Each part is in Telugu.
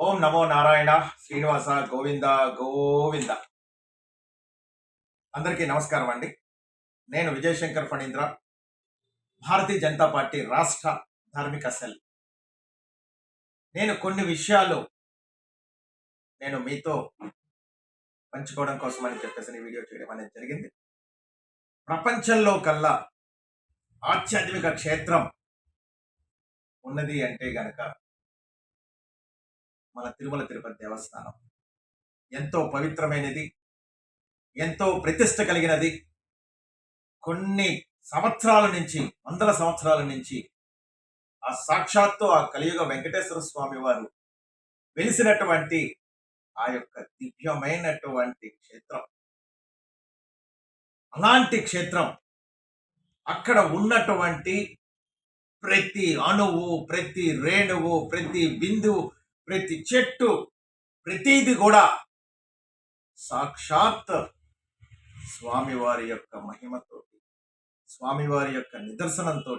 ఓం నమో నారాయణ శ్రీనివాస గోవింద గోవింద. అందరికీ నమస్కారం అండి. నేను విజయశంకర్ ఫణీంద్ర, భారతీయ జనతా పార్టీ రాష్ట్ర ధార్మిక సెల్. నేను కొన్ని విషయాలు మీతో పంచుకోవడం కోసం అని చెప్పేసి వీడియో చేయడం అనేది జరిగింది. ప్రపంచంలో కల్లా ఆధ్యాత్మిక క్షేత్రం ఉన్నది అంటే గనక మన తిరుమల తిరుపతి దేవస్థానం. ఎంతో పవిత్రమైనది, ఎంతో ప్రతిష్ట కలిగినది. కొన్ని సంవత్సరాల నుంచి, వందల సంవత్సరాల నుంచి ఆ సాక్షాత్తు ఆ కలియుగ వెంకటేశ్వర స్వామి వారు వెలిసినటువంటి ఆ యొక్క దివ్యమైనటువంటి క్షేత్రం. అలాంటి క్షేత్రం, అక్కడ ఉన్నటువంటి ప్రతి అణువు, ప్రతి రేణువు, ప్రతి బిందువు, ప్రతి చెట్టు, ప్రతిది కూడా సాక్షాత్ స్వామివారి యొక్క మహిమతోటి, స్వామివారి యొక్క నిదర్శనంతో,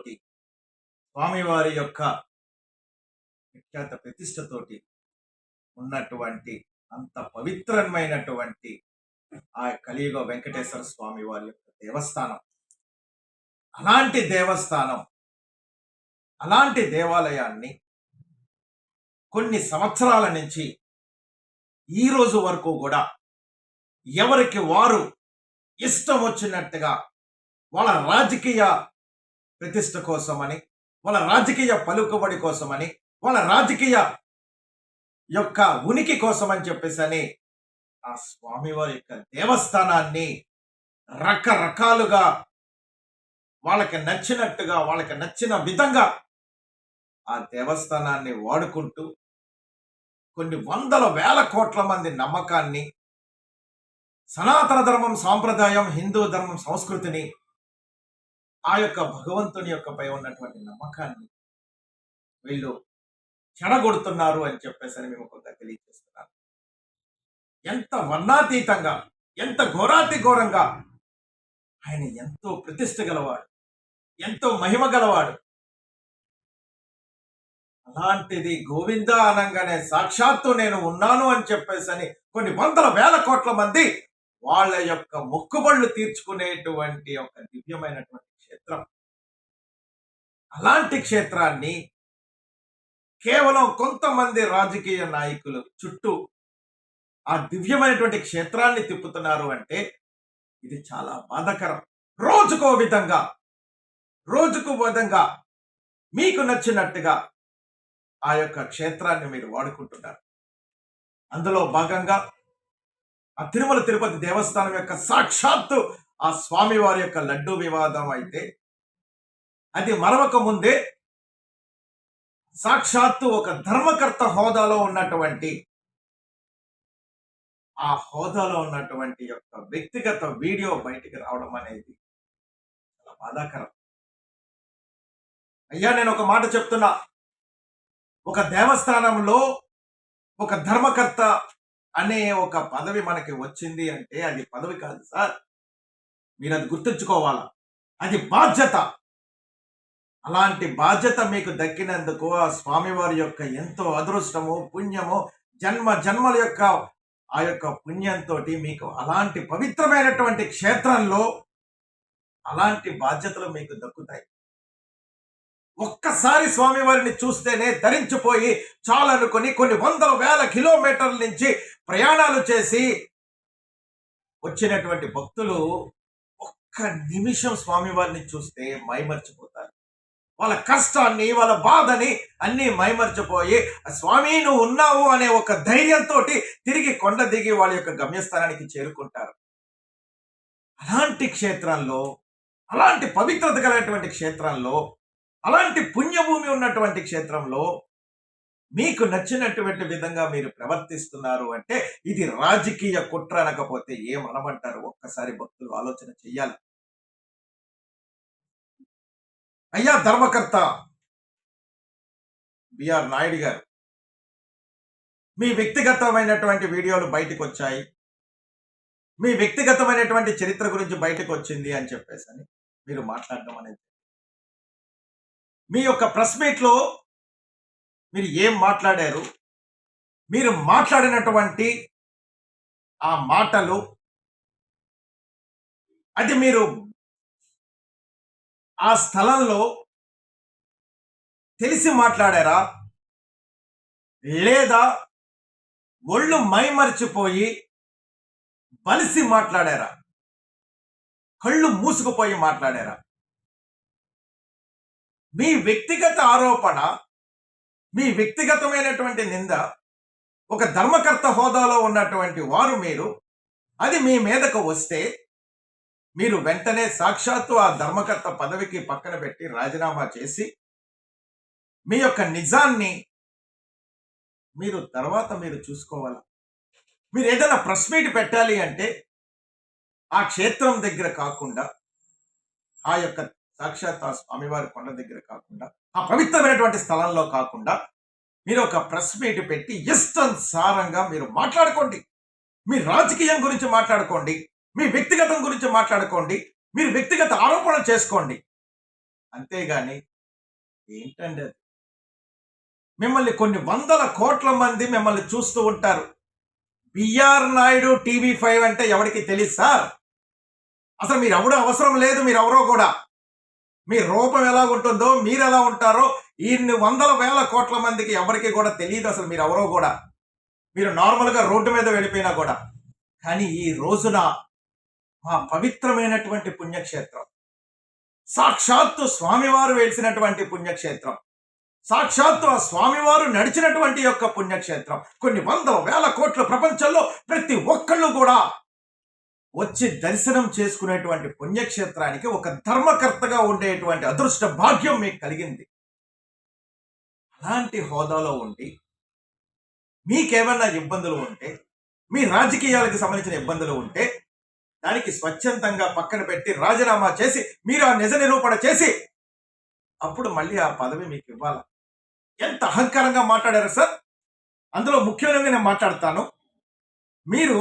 స్వామివారి యొక్క విఖ్యాత ప్రతిష్టతోటి ఉన్నటువంటి అంత పవిత్రమైనటువంటి ఆ కలియుగ వెంకటేశ్వర స్వామి వారి యొక్క దేవస్థానం. అలాంటి దేవస్థానం, అలాంటి దేవాలయాన్ని కొన్ని సంవత్సరాల నుంచి ఈ రోజు వరకు కూడా ఎవరికి వారు ఇష్టం వచ్చినట్టుగా వాళ్ళ రాజకీయ ప్రతిష్ట కోసమని, వాళ్ళ రాజకీయ పలుకుబడి కోసమని, వాళ్ళ రాజకీయ యొక్క ఉనికి కోసం అని చెప్పేసి ఆ స్వామివారి యొక్క దేవస్థానాన్ని రకరకాలుగా వాళ్ళకి నచ్చినట్టుగా, వాళ్ళకి నచ్చిన విధంగా ఆ దేవస్థానాన్ని వాడుకుంటూ కొన్ని వందల వేల కోట్ల మంది నమ్మకాన్ని, సనాతన ధర్మం సాంప్రదాయం, హిందూ ధర్మం సంస్కృతిని, ఆ యొక్క భగవంతుని యొక్క పై ఉన్నటువంటి నమ్మకాన్ని వీళ్ళు చెడగొడుతున్నారు అని చెప్పేసి మేము కొంత తెలియజేస్తున్నాను. ఎంత వర్ణాతీతంగా, ఎంత ఘోరాతి ఘోరంగా ఆయన ఎంతో ప్రతిష్ట గలవాడు, ఎంతో మహిమ గలవాడు. అలాంటిది గోవింద అనగానే సాక్షాత్తు నేను ఉన్నాను అని చెప్పేసి కొన్ని వందల వేల కోట్ల మంది వాళ్ళ యొక్క మొక్కుబళ్ళు తీర్చుకునేటువంటి ఒక దివ్యమైనటువంటి క్షేత్రం. అలాంటి క్షేత్రాన్ని కేవలం కొంతమంది రాజకీయ నాయకులు చుట్టూ ఆ దివ్యమైనటువంటి క్షేత్రాన్ని తిప్పుతున్నారు అంటే ఇది చాలా బాధాకరం. రోజుకో విధంగా మీకు నచ్చినట్టుగా ఆ యొక్క క్షేత్రాన్ని మీరు వాడుకుంటున్నారు. అందులో భాగంగా ఆ తిరుమల తిరుపతి దేవస్థానం యొక్క సాక్షాత్తు ఆ స్వామి వారి యొక్క లడ్డూ వివాదం అయితే అది మరవక ముందే సాక్షాత్తు ఒక ధర్మకర్త హోదాలో ఉన్నటువంటి యొక్క వ్యక్తిగత వీడియో బయటికి రావడం అనేది చాలా బాధాకరం. అయ్యా, నేను ఒక మాట చెప్తున్నా. ఒక దేవస్థానంలో ఒక ధర్మకర్త అనే ఒక పదవి మనకి వచ్చింది అంటే అది పదవి కాదు సార్, మీరు అది గుర్తుంచుకోవాలా. అది బాధ్యత. అలాంటి బాధ్యత మీకు దక్కినందుకు ఆ స్వామివారి యొక్క ఎంతో అదృష్టము, పుణ్యము, జన్మల యొక్క ఆ యొక్క పుణ్యంతో మీకు అలాంటి పవిత్రమైనటువంటి క్షేత్రంలో అలాంటి బాధ్యతలు మీకు దక్కుతాయి. ఒక్కసారి స్వామివారిని చూస్తేనే ధరించిపోయి చాలనుకొని కొన్ని వందల వేల కిలోమీటర్ల నుంచి ప్రయాణాలు చేసి వచ్చినటువంటి భక్తులు ఒక్క నిమిషం స్వామివారిని చూస్తే మైమర్చిపోతారు. వాళ్ళ కష్టాన్ని, వాళ్ళ బాధని అన్ని మైమర్చిపోయి స్వామి నువ్వు ఉన్నావు అనే ఒక ధైర్యంతో తిరిగి కొండ దిగి వాళ్ళ యొక్క గమ్యస్థానానికి చేరుకుంటారు. అలాంటి క్షేత్రంలో, అలాంటి పవిత్రత కలిగినటువంటి క్షేత్రంలో, అలాంటి పుణ్యభూమి ఉన్నటువంటి క్షేత్రంలో మీకు నచ్చినటువంటి విధంగా మీరు ప్రవర్తిస్తున్నారు అంటే ఇది రాజకీయ కుట్ర అనకపోతే ఏమనమంటారు? ఒక్కసారి భక్తులు ఆలోచన చెయ్యాలి. అయ్యా ధర్మకర్త బిఆర్ నాయుడు గారు, మీ వ్యక్తిగతమైనటువంటి వీడియోలు బయటకు వచ్చాయి, మీ వ్యక్తిగతమైనటువంటి చరిత్ర గురించి బయటకు వచ్చింది అని చెప్పేసి మీరు మాట్లాడడం అనేది, మీ యొక్క ప్రెస్ మీట్లో మీరు ఏం మాట్లాడారు, మీరు మాట్లాడినటువంటి ఆ మాటలు, అది మీరు ఆ స్థలంలో తెలిసి మాట్లాడారా? లేదా ఒళ్ళు మైమరిచిపోయి బలిసి మాట్లాడారా? కళ్ళు మూసుకుపోయి మాట్లాడారా? మీ వ్యక్తిగత ఆరోపణ, మీ వ్యక్తిగతమైనటువంటి నింద, ఒక ధర్మకర్త హోదాలో ఉన్నటువంటి వారు మీరు, అది మీ మీదకు వస్తే మీరు వెంటనే సాక్షాత్తు ఆ ధర్మకర్త పదవికి పక్కన పెట్టి రాజీనామా చేసి మీ యొక్క నిజాన్ని మీరు తర్వాత మీరు చూసుకోవాలా? మీరు ఏదైనా ప్రెస్ మీట్ పెట్టాలి అంటే ఆ క్షేత్రం దగ్గర కాకుండా, ఆ యొక్క సాక్షాత్ ఆ స్వామివారి కొండ దగ్గర కాకుండా, ఆ పవిత్రమైనటువంటి స్థలంలో కాకుండా, మీరు ఒక ప్రెస్ మీట్ పెట్టి ఇష్టానుసారంగా మీరు మాట్లాడుకోండి. మీ రాజకీయం గురించి మాట్లాడుకోండి. మీ వ్యక్తిగతం గురించి మాట్లాడుకోండి. మీరు వ్యక్తిగత ఆరోపణలు చేసుకోండి. అంతేగాని ఏంటండి అది? మిమ్మల్ని కొన్ని వందల కోట్ల మంది మిమ్మల్ని చూస్తూ ఉంటారు. బిఆర్ నాయుడు టీవీ5 అంటే ఎవరికి తెలియదు సార్. అసలు మీరు ఎవడో అవసరం లేదు. మీరెవరో కూడా, మీ రూపం ఎలా ఉంటుందో, మీరు ఎలా ఉంటారో ఇన్ని వందల వేల కోట్ల మందికి ఎవరికి కూడా తెలియదు అసలు మీరు ఎవరో కూడా. మీరు నార్మల్గా రోడ్డు మీద వెళ్ళిపోయినా కూడా. కానీ ఈ రోజున మా పవిత్రమైనటువంటి పుణ్యక్షేత్రం, సాక్షాత్తు స్వామివారు వెలిసినటువంటి పుణ్యక్షేత్రం, సాక్షాత్తు ఆ స్వామివారు నడిచినటువంటి యొక్క పుణ్యక్షేత్రం, కొన్ని వందల వేల కోట్ల ప్రపంచంలో ప్రతి ఒక్కళ్ళు కూడా వచ్చి దర్శనం చేసుకునేటువంటి పుణ్యక్షేత్రానికి ఒక ధర్మకర్తగా ఉండేటువంటి అదృష్ట భాగ్యం మీకు కలిగింది. అలాంటి హోదాలో ఉండి మీకేమైనా ఇబ్బందులు ఉంటే, మీ రాజకీయాలకు సంబంధించిన ఇబ్బందులు ఉంటే, దానికి స్వచ్ఛందంగా పక్కన పెట్టి రాజీనామా చేసి మీరు ఆ నిజ నిరూపణ చేసి అప్పుడు మళ్ళీ ఆ పదవి మీకు ఇవ్వాలి. ఎంత అహంకారంగా మాట్లాడారు సార్. అందులో ముఖ్యంగా నేను మాట్లాడతాను. మీరు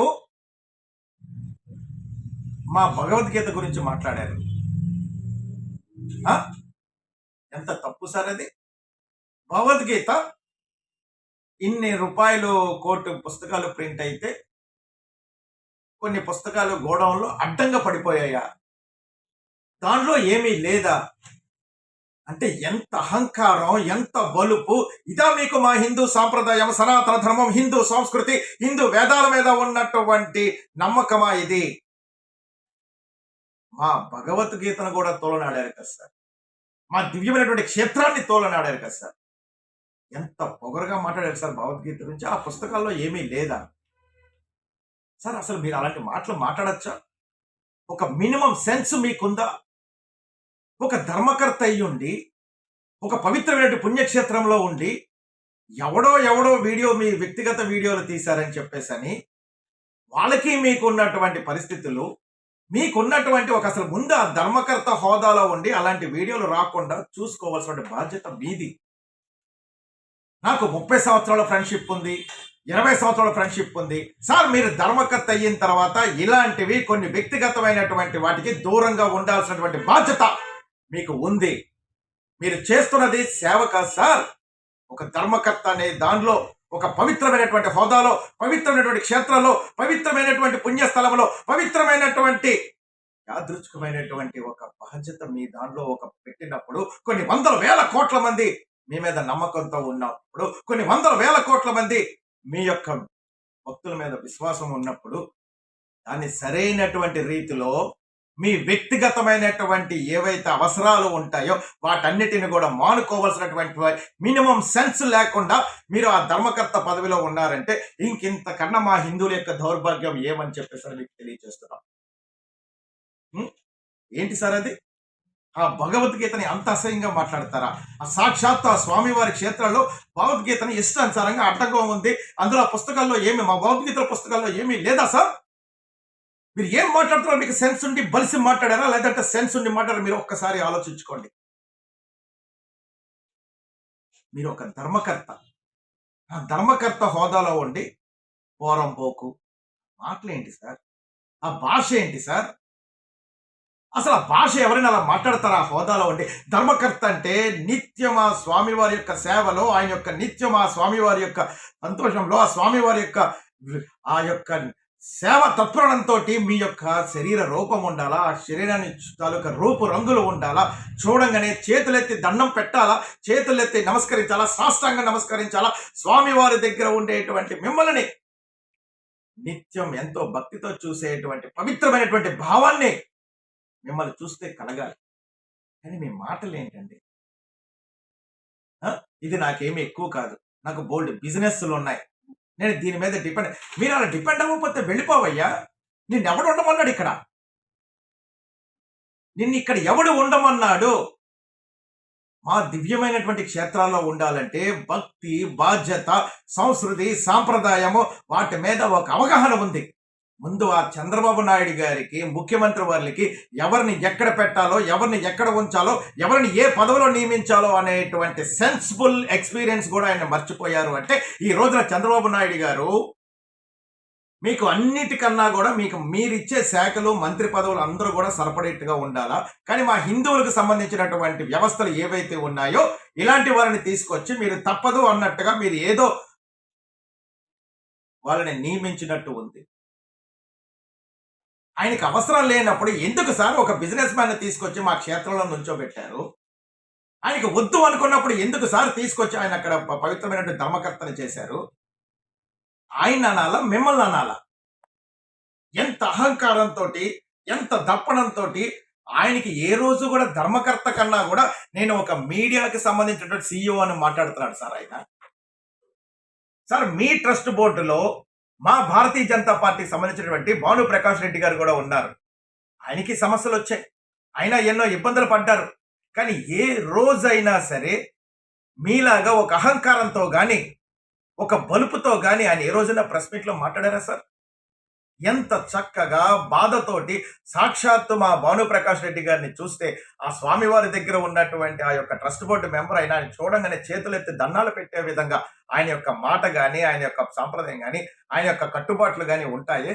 మా భగవద్గీత గురించి మాట్లాడారు. ఎంత తప్పు సార్ అది. భగవద్గీత ఇన్ని రూపాయలు కోటి పుస్తకాలు ప్రింట్ అయితే కొన్ని పుస్తకాలు గోడౌన్లో అడ్డంగా పడిపోయాయా? దాంట్లో ఏమీ లేదా? అంటే ఎంత అహంకారం, ఎంత బలుపు. ఇదా మీకు మా హిందూ సాంప్రదాయం, సనాతన ధర్మం, హిందూ సంస్కృతి, హిందూ వేదాల మీద ఉన్నటువంటి నమ్మకమా ఇది? మా భగవద్గీతను కూడా తోలనాడారు కదా సార్. మా దివ్యమైనటువంటి క్షేత్రాన్ని తోలనాడారు కదా సార్. ఎంత పొగరుగా మాట్లాడారు సార్ భగవద్గీత గురించి. ఆ పుస్తకాల్లో ఏమీ లేదా సార్? అసలు మీరు అలాంటి మాటలు మాట్లాడచ్చా? ఒక మినిమం సెన్స్ మీకుందా? ఒక ధర్మకర్త అయ్యుండి, ఒక పవిత్రమైన పుణ్యక్షేత్రంలో ఉండి, ఎవడో వీడియో, మీ వ్యక్తిగత వీడియోలు తీశారని చెప్పేసని వాళ్ళకి మీకున్నటువంటి పరిస్థితులు, మీకున్నటువంటి ఒక అసలు ముందు ఆ ధర్మకర్త హోదాలో ఉండి అలాంటి వీడియోలు రాకుండా చూసుకోవాల్సిన బాధ్యత మీది. నాకు 30 సంవత్సరాల ఫ్రెండ్షిప్ ఉంది, 20 సంవత్సరాల ఫ్రెండ్షిప్ ఉంది సార్. మీరు ధర్మకర్త అయిన తర్వాత ఇలాంటివి కొన్ని వ్యక్తిగతమైనటువంటి వాటికి దూరంగా ఉండాల్సినటువంటి బాధ్యత మీకు ఉంది. మీరు చేస్తున్నది సేవ కాదు సార్. ఒక ధర్మకర్త అనే దానిలో, ఒక పవిత్రమైనటువంటి హోదాలో, పవిత్రమైనటువంటి క్షేత్రంలో, పవిత్రమైనటువంటి పుణ్యస్థలంలో, పవిత్రమైనటువంటి యాదృచ్ఛికమైనటువంటి ఒక బాధ్యత మీ దానిలో ఒక పెట్టినప్పుడు, కొన్ని వందల వేల కోట్ల మంది మీ మీద నమ్మకంతో ఉన్నప్పుడు, కొన్ని వందల వేల కోట్ల మంది మీ యొక్క భక్తుల మీద విశ్వాసం ఉన్నప్పుడు, దాన్ని సరైనటువంటి రీతిలో మీ వ్యక్తిగతమైనటువంటి ఏవైతే అవసరాలు ఉంటాయో వాటన్నిటిని కూడా మానుకోవాల్సినటువంటి మినిమం సెన్స్ లేకుండా మీరు ఆ ధర్మకర్త పదవిలో ఉన్నారంటే ఇంకింతకన్నా మా హిందువుల యొక్క దౌర్భాగ్యం ఏమని చెప్పేసి మీకు తెలియజేస్తున్నాం. ఏంటి సార్ అది? ఆ భగవద్గీతని అంత అసహ్యంగా మాట్లాడతారా? ఆ సాక్షాత్ ఆ స్వామివారి క్షేత్రంలో భగవద్గీతని ఇష్టానుసారంగా అడ్డంగా ఉంది. అందులో ఆ పుస్తకాల్లో ఏమి, మా భగవద్గీత పుస్తకాల్లో ఏమీ లేదా సార్? మీరు ఏం మాట్లాడుతున్నారో మీకు సెన్స్ ఉండి బలిసి మాట్లాడారా, లేదంటే సెన్స్ ఉండి మాట్లాడారా? మీరు ఒక్కసారి ఆలోచించుకోండి. మీరు ఒక ధర్మకర్త, ఆ ధర్మకర్త హోదాలో ఉండి పోరంపోకు మాటలేంటి సార్? ఆ భాష ఏంటి సార్? అసలు ఆ భాష ఎవరైనా అలా మాట్లాడతారా ఆ హోదాలో ఉండి? ధర్మకర్త అంటే నిత్యం ఆ స్వామివారి యొక్క సేవలో, ఆయన యొక్క నిత్యం ఆ స్వామివారి యొక్క సంతోషంలో, ఆ స్వామివారి యొక్క ఆ యొక్క సేవ తత్పరణంతోటి మీ యొక్క శరీర రూపం ఉండాలా, ఆ శరీరాన్ని తాలూకా రూపు రంగులు ఉండాలా, చూడంగానే చేతులెత్తి దండం పెట్టాలా, చేతులెత్తి నమస్కరించాలా, సాష్టాంగం నమస్కరించాలా, స్వామివారి దగ్గర ఉండేటువంటి మిమ్మల్ని నిత్యం ఎంతో భక్తితో చూసేటువంటి పవిత్రమైనటువంటి భావాన్ని మిమ్మల్ని చూస్తే కలగాలి. కానీ మీ మాటలేంటండి? ఆ! ఇది నాకేమి ఎక్కువ కాదు. నాకు బోలెడు బిజినెస్‌లున్నాయి. నేను దీని మీద డిపెండ్. మీరలా డిపెండ్ అవ్వకపోతే వెళ్ళిపోవయ్యా! నిన్నెవడు ఉండమన్నాడిక్కడ? నిన్నిక్కడ ఎవడు ఉండమన్నాడు? మా దివ్యమైనటువంటి క్షేత్రాల్లో ఉండాలంటే భక్తి, బాధ్యత, సంస్కృతి, సాంప్రదాయము వాటి మీద ఒక అవగాహన ఉంది. ముందు ఆ చంద్రబాబు నాయుడు గారికి, ముఖ్యమంత్రి వారికి ఎవరిని ఎక్కడ పెట్టాలో, ఎవరిని ఎక్కడ ఉంచాలో, ఎవరిని ఏ పదవిలో నియమించాలో అనేటువంటి సెన్సిబుల్ ఎక్స్‌పీరియన్స్ కూడా ఆయన మర్చిపోయారు అంటే, ఈ రోజున చంద్రబాబు నాయుడు గారు మీకు అన్నిటికన్నా కూడా మీకు మీరిచ్చే శాఖలు, మంత్రి పదవులు అందరూ కూడా సరిపడేట్టుగా ఉండాలా. కానీ మా హిందువులకు సంబంధించినటువంటి వ్యవస్థలు ఏవైతే ఉన్నాయో, ఇలాంటి వారిని తీసుకొచ్చి మీరు తప్పదు అన్నట్టుగా మీరు ఏదో వాళ్ళని నియమించినట్టు ఉంది. ఆయనకి అవసరం లేనప్పుడు ఎందుకు సార్ ఒక బిజినెస్ మ్యాన్‌ని తీసుకొచ్చి మా క్షేత్రంలో నుంచోబెట్టారు? ఆయనకి వద్దు అనుకున్నప్పుడు ఎందుకు సార్ తీసుకొచ్చి ఆయన అక్కడ పవిత్రమైనటువంటి ధర్మకర్తని చేశారు? ఆయన్ని అనాలా? మిమ్మల్ని అనాలా? ఎంత అహంకారంతోటి, ఎంత దర్పణంతోటి ఆయనకి ఏ రోజు కూడా ధర్మకర్త కన్నా కూడా నేను ఒక మీడియాకి సంబంధించినటువంటి సీఈఓ అని మాట్లాడుతున్నాడు సార్ ఆయన. సార్ మీ ట్రస్ట్ బోర్డులో మా భారతీయ జనతా పార్టీకి సంబంధించినటువంటి భానుప్రకాష్ రెడ్డి గారు కూడా ఉన్నారు. ఆయనకి సమస్యలొచ్చాయి. ఆయన ఎన్నో ఇబ్బందులు పడ్డారు. కానీ ఏ రోజైనా సరే మీలాగా ఒక అహంకారంతో గాని, ఒక బలుపుతో గాని ఆయన ఏ రోజైనా ప్రెస్ మీట్‌లో మాట్లాడారా సార్? ఎంత చక్కగా బాధతోటి సాక్షాత్తు మా భానుప్రకాష్ రెడ్డి గారిని చూస్తే, ఆ స్వామివారి దగ్గర ఉన్నటువంటి ఆ యొక్క ట్రస్ట్ బోర్డ్ మెంబర్ అయిన ఆయన చూడంగానే చేతులెత్తి దండాలు పెట్టే విధంగా ఆయన యొక్క మాట గాని, ఆయన యొక్క సాంప్రదాయం గాని, ఆయన యొక్క కట్టుబాట్లు గాని ఉంటాయే.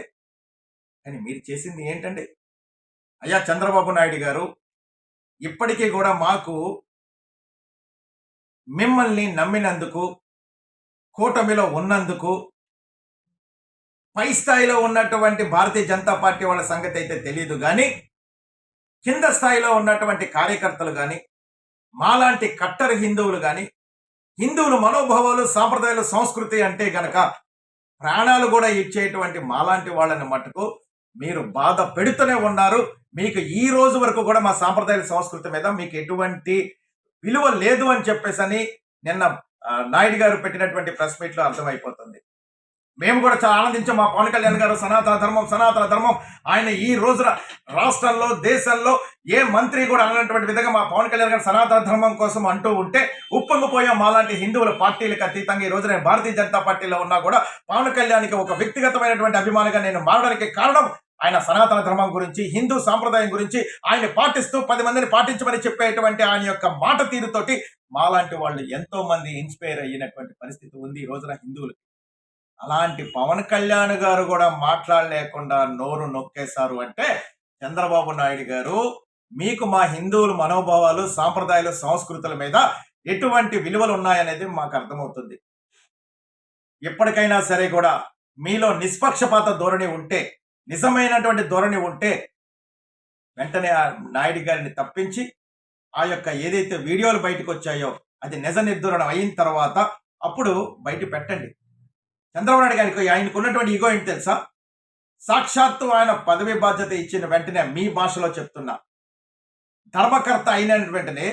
కానీ మీరు చేసింది ఏంటండి? అయ్యా చంద్రబాబు నాయుడు గారు, ఇప్పటికీ గూడా మాకు మిమ్మల్ని నమ్మినందుకు, కూటమిలో ఉన్నందుకు, పై స్థాయిలో ఉన్నటువంటి భారతీయ జనతా పార్టీ వాళ్ళ సంగతైతే తెలీదు గానీ, కింద స్థాయిలో ఉన్నటువంటి కార్యకర్తలు గాని, మాలాంటి కట్టర్ హిందువులు గాని, హిందువుల మనోభావాలు, సాంప్రదాయాలు, సంస్కృతి అంటే గనక ప్రాణాలు గూడా ఇచ్చేటువంటి మాలాంటి వాళ్ళని మట్టుకు మీరు బాధ పెడుతూనే ఉన్నారు. మీకు ఈ రోజు వరకు కూడా మా సాంప్రదాయాల సంస్కృతి మీద మీకు ఎటువంటి విలువ లేదు అని చెప్పేసని నిన్న నాయుడు గారు పెట్టినటువంటి ప్రెస్ మీట్‌లో అర్థమైపోతుంది. మేము కూడా చాలా ఆనందించాం. మా పవన్ కళ్యాణ్ గారు సనాతన ధర్మం, సనాతన ధర్మం. ఆయన ఈ రోజున రాష్ట్రంలో, దేశంలో ఏ మంత్రి కూడా అననటువంటి విధంగా మా పవన్ కళ్యాణ్ గారు సనాతన ధర్మం కోసం అంటూ ఉంటే ఉప్పొంగిపోయాం. మాలాంటి హిందువుల పార్టీలకు అతీతంగా ఈ రోజు నేను భారతీయ జనతా పార్టీలో ఉన్నా కూడా పవన్ కళ్యాణ్‌కి ఒక వ్యక్తిగతమైనటువంటి అభిమానిగా నేను మారడానికి కారణం ఆయన సనాతన ధర్మం గురించి, హిందూ సాంప్రదాయం గురించి ఆయన పాటిస్తూ 10 మందిని పాటించమని చెప్పేటువంటి ఆయన యొక్క మాట తీరుతోటి మాలాంటి వాళ్ళు ఎంతో మంది ఇన్‌స్పైర్ అయ్యినటువంటి పరిస్థితి ఉంది ఈ రోజున హిందువులు. అలాంటి పవన్ కళ్యాణ్ గారు కూడా మాట్లాడలేకుండా నోరు నొక్కేశారు అంటే చంద్రబాబు నాయుడు గారు మీకు మా హిందువుల మనోభావాలు, సాంప్రదాయాలు, సంస్కృతుల మీద ఎటువంటి విలువలు ఉన్నాయనేది మాకు అర్థమవుతుంది. ఎప్పటికైనా సరే కూడా మీలో నిష్పక్షపాత ధోరణి ఉంటే, నిజమైనటువంటి ధోరణి ఉంటే వెంటనే ఆ నాయుడు గారిని తప్పించి ఆ యొక్క ఏదైతే వీడియోలు బయటకు వచ్చాయో అది నిజ నిర్ధారణ అయిన తర్వాత అప్పుడు బయట పెట్టండి. చంద్రబాబు నాయుడు గారికి ఆయనకున్నటువంటి ఇగో ఏంటి తెలుసా? సాక్షాత్తు ఆయన పదవి బాధ్యత ఇచ్చిన వెంటనే మీ భాషలో చెప్తున్నా, ధర్మకర్త అయిన వెంటనే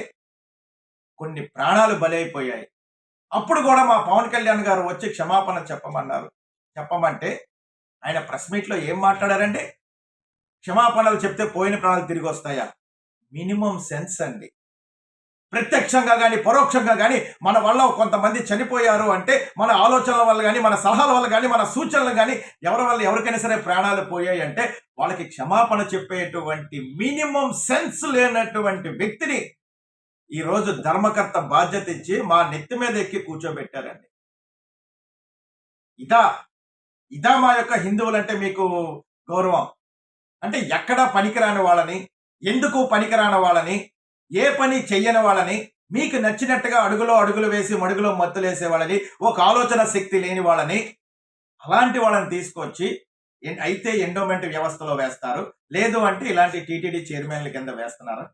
కొన్ని ప్రాణాలు బలైపోయాయి. అప్పుడు కూడా మా పవన్ కళ్యాణ్ గారు వచ్చి క్షమాపణ చెప్పమన్నారు. చెప్పమంటే ఆయన ప్రెస్ మీట్‌లో ఏం మాట్లాడారండి? క్షమాపణలు చెప్తే పోయిన ప్రాణాలు తిరిగొస్తాయా? మినిమమ్ సెన్స్ అండి. ప్రత్యక్షంగా గాని, పరోక్షంగా గాని మన వల్ల కొంతమంది చనిపోయారు అంటే, మన ఆలోచనల వల్ల గాని, మన సలహాల వల్ల గాని, మన సూచనలు గాని, ఎవరి వల్ల ఎవరికైనా సరే ప్రాణాలు పోయాయి అంటే, వాళ్ళకి క్షమాపణ చెప్పేటువంటి మినిమమ్ సెన్స్ లేనటువంటి వ్యక్తిని ఈరోజు ధర్మకర్త బాధ్యత ఇచ్చి మా నెత్తి మీద ఎక్కి కూర్చోబెట్టారండి. ఇదా? ఇదా మా యొక్క హిందువులంటే మీకు గౌరవం? అంటే ఎక్కడా పనికిరాని వాళ్ళని, ఎందుకు పనికిరాని వాళ్ళని, ఏ పని చెయ్యని వాళ్ళని, మీకు నచ్చినట్టుగా అడుగులో అడుగులు వేసి మడుగులో మత్తులేసే వాళ్ళని, ఒక ఆలోచన శక్తి లేని వాళ్ళని, అలాంటి వాళ్ళని తీసుకొచ్చి అయితే ఎండోమెంట్ వ్యవస్థలో వేస్తారు. లేదు అంటే ఇలాంటి టీటీడీ చైర్మన్ల కింద వేస్తున్నారు.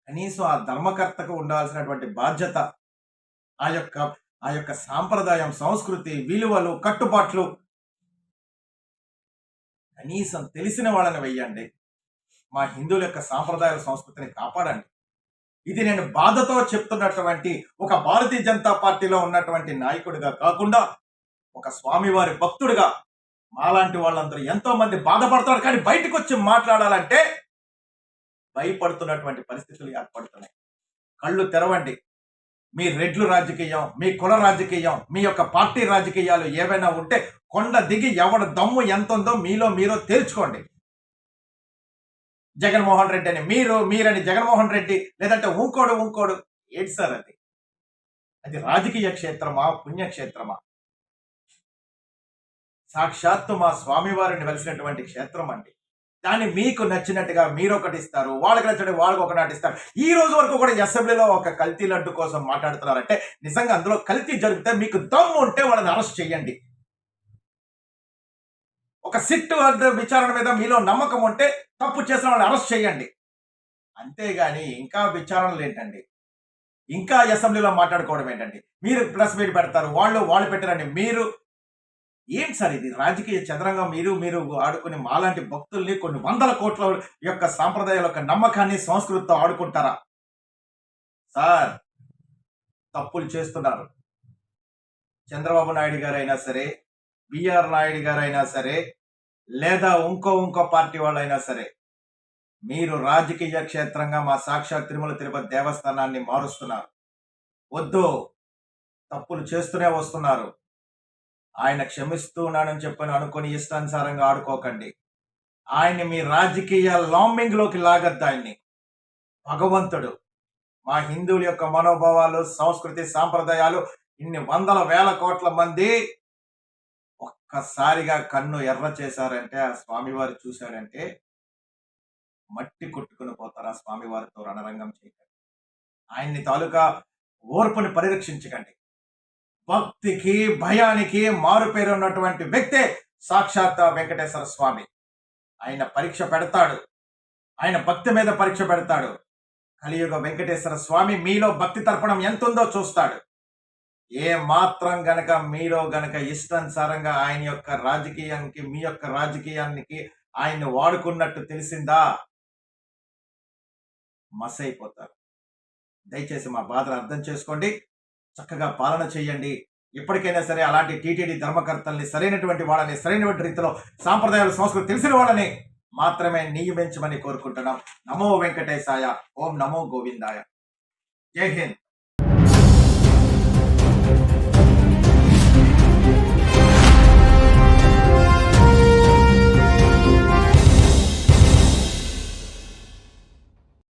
కనీసం ఆ ధర్మకర్తకు ఉండాల్సినటువంటి బాధ్యత, ఆ యొక్క ఆ యొక్క సాంప్రదాయం, సంస్కృతి, విలువలు, కట్టుబాట్లు కనీసం తెలిసిన వాళ్ళని వెయ్యండి. మా హిందువుల యొక్క సాంప్రదాయాల సంస్కృతిని కాపాడండి. ఇది నేను బాధతో చెప్తున్నటువంటి ఒక భారతీయ జనతా పార్టీలో ఉన్నటువంటి నాయకుడిగా కాకుండా ఒక స్వామివారి భక్తుడిగా మాలాంటి వాళ్ళందరూ ఎంతో మంది బాధపడతారు, కానీ బయటకు వచ్చి మాట్లాడాలంటే భయపడుతున్నటువంటి పరిస్థితులు ఏర్పడుతున్నాయి. కళ్ళు తెరవండి. మీ రెడ్లు రాజకీయం, మీ కుల రాజకీయం, మీ యొక్క పార్టీ రాజకీయాలు ఏవైనా ఉంటే కొండ దిగి ఎవడ దమ్ము ఎంత ఉందో మీలో మీరు తేల్చుకోండి. జగన్మోహన్ రెడ్డి అని మీరని జగన్మోహన్ రెడ్డి, లేదంటే ఊంకోడు ఏంటి సార్ అది? అది రాజకీయ క్షేత్రమా, పుణ్యక్షేత్రమా? సాక్షాత్తు మా స్వామివారిని వెలిసినటువంటి క్షేత్రం అండి. దాన్ని మీకు నచ్చినట్టుగా మీరు ఒకటి ఇస్తారు, వాళ్ళకి నచ్చినట్టు వాళ్ళకి ఒకటి నాటిస్తారు. ఈ రోజు వరకు కూడా అసెంబ్లీలో ఒక కల్తీ లడ్డు కోసం మాట్లాడుతున్నారంటే నిజంగా అందులో కల్తీ జరిగితే మీకు దమ్ము ఉంటే వాళ్ళని అరెస్ట్ చేయండి. ఒక సిట్ విచారణ మీద మీలో నమ్మకం ఉంటే తప్పు చేసిన వాళ్ళని అరెస్ట్ చేయండి. అంతేగాని ఇంకా విచారణలు ఏంటండి? ఇంకా అసెంబ్లీలో మాట్లాడుకోవడం ఏంటండి? మీరు ప్రెస్ మీట్ పెడతారు, వాళ్ళు పెట్టారండి. మీరు ఏంటి సార్ ఇది? రాజకీయ చదరంగం మీరు ఆడుకుని మాలాంటి భక్తుల్ని కొన్ని వందల కోట్ల యొక్క సాంప్రదాయాల యొక్క నమ్మకాన్ని, సంస్కృతితో ఆడుకుంటారా? సార్, తప్పులు చేస్తున్నారు. చంద్రబాబు నాయుడు గారైనా సరే, బిఆర్ నాయుడు గారైనా సరే, లేదా ఇంకో పార్టీ వాళ్ళైనా సరే, మీరు రాజకీయ క్షేత్రంగా మా సాక్షాత్ తిరుమల తిరుపతి దేవస్థానాన్ని మారుస్తున్నారు. వద్దు, తప్పులు చేస్తూనే వస్తున్నారు. ఆయన క్షమిస్తున్నానని చెప్పని అనుకుని ఇష్టానుసారంగా ఆడుకోకండి. ఆయన్ని మీ రాజకీయ లాంబింగ్ లోకి లాగద్దు. ఆయన్ని భగవంతుడు, మా హిందువుల యొక్క మనోభావాలు, సంస్కృతి, సాంప్రదాయాలు ఇన్ని వందల వేల కోట్ల మంది ఒక్కసారిగా కన్ను ఎర్ర చేశారంటే, ఆ స్వామివారు చూశారంటే మట్టి కొట్టుకుని పోతారు. ఆ స్వామివారితో రణరంగం చేయకండి. ఆయన్ని తాలూకా ఓర్పుని పరిరక్షించకండి. భక్తికి, భయానికి మారుపేరు ఉన్నటువంటి వ్యక్తే సాక్షాత్ వెంకటేశ్వర స్వామి. ఆయన పరీక్ష పెడతాడు. ఆయన భక్తి మీద పరీక్ష పెడతాడు. కలియుగ వెంకటేశ్వర స్వామి మీలో భక్తి తర్పణం ఎంత ఉందో చూస్తాడు. ఏ మాత్రం గనక మీలో గనక ఇష్టానుసారంగా ఆయన యొక్క రాజకీయానికి, మీ యొక్క రాజకీయానికి ఆయన్ని వాడుకున్నట్టు తెలిసిందా, మస్ అయిపోతారు. దయచేసి మా బాధను అర్థం చేసుకోండి. చక్కగా పాలన చేయండి. ఇప్పటికైనా సరే అలాంటి టీటీడీ ధర్మకర్తల్ని, సరైనటువంటి వాళ్ళని, సరైనటువంటి రీతిలో సాంప్రదాయాలు, సంస్కృతి తెలిసిన వాళ్ళని మాత్రమే నియమించమని కోరుకుంటున్నాం. నమో వెంకటేశాయ, ఓం నమో గోవిందాయ. జై హింద్.